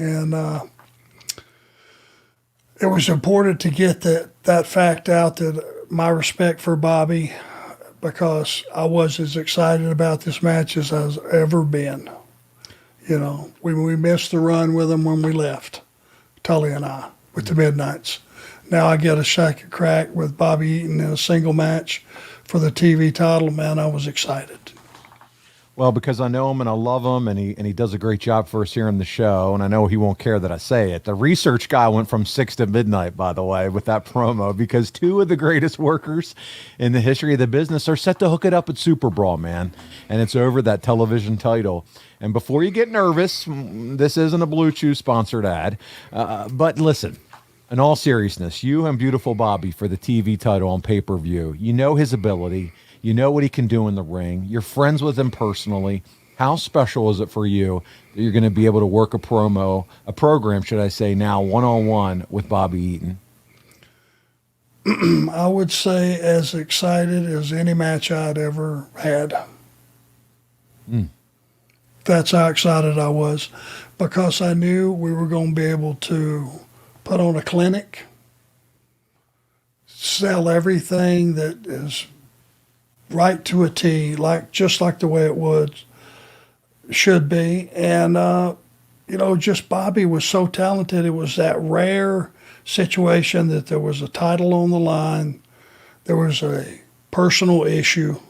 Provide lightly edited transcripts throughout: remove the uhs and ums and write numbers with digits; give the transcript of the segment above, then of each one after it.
And it was important to get that fact out, that my respect for Bobby, because I was as excited about this match as I've ever been. You know, we missed the run with him when we left, Tully and I, with the Midnights. Now I get a second crack with Bobby Eaton in a single match for the TV title. Man, I was excited. Well, because I know him and I love him, and he does a great job for us here on the show, and I know he won't care that I say it. The research guy went from 6 to midnight, by the way, with that promo, because two of the greatest workers in the history of the business are set to hook it up at Super Brawl, man, and it's over that television title. And before you get nervous, this isn't a Blue Chew sponsored ad, but listen, in all seriousness, you and Beautiful Bobby for the TV title on pay-per-view, you know his ability. You know what he can do in the ring. You're friends with him personally. How special is it for you that you're going to be able to work a program, should I say now, one-on-one with Bobby Eaton? I would say as excited as any match I'd ever had. That's how excited I was, because I knew we were going to be able to put on a clinic, sell everything that is right to a T, just like the way it should be. And, just Bobby was so talented. It was that rare situation that there was a title on the line, there was a personal issue,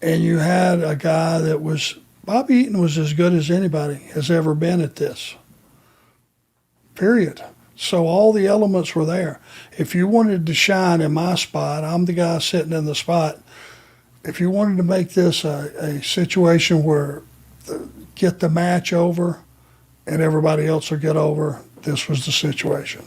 and you had a guy that was, Bobby Eaton was as good as anybody has ever been at this, period. So all the elements were there. If you wanted to shine in my spot, I'm the guy sitting in the spot. If you wanted to make this a situation where get the match over and everybody else will get over, this was the situation.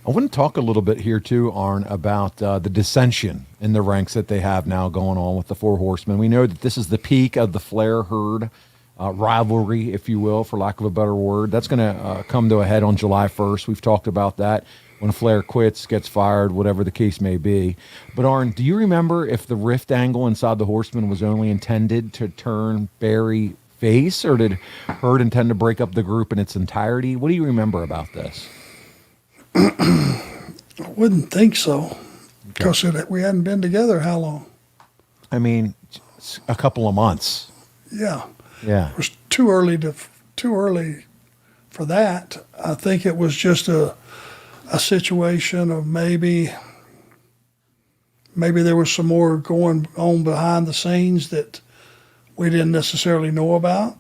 I want to talk a little bit here too, Arn, about the dissension in the ranks that they have now going on with the Four Horsemen. We know that this is the peak of the Flair herd rivalry, if you will, for lack of a better word. That's going to come to a head on July 1st. We've talked about that. When Flair quits, gets fired, whatever the case may be. But Arn, do you remember if the rift angle inside the Horsemen was only intended to turn Barry face, or did Herd intend to break up the group in its entirety? What do you remember about this? I wouldn't think so, because we hadn't been together how long? I mean, a couple of months. Yeah. Yeah. It was too early for that. I think it was just a situation of maybe there was some more going on behind the scenes that we didn't necessarily know about.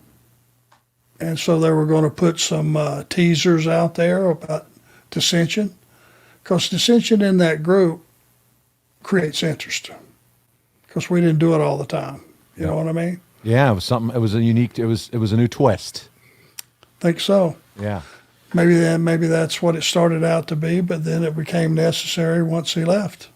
And so they were going to put some teasers out there about dissension, because dissension in that group creates interest, because we didn't do it all the time. You know what I mean? Yeah, it was something. It was it was a new twist. Think so. Yeah. Maybe that's what it started out to be, but then it became necessary once he left.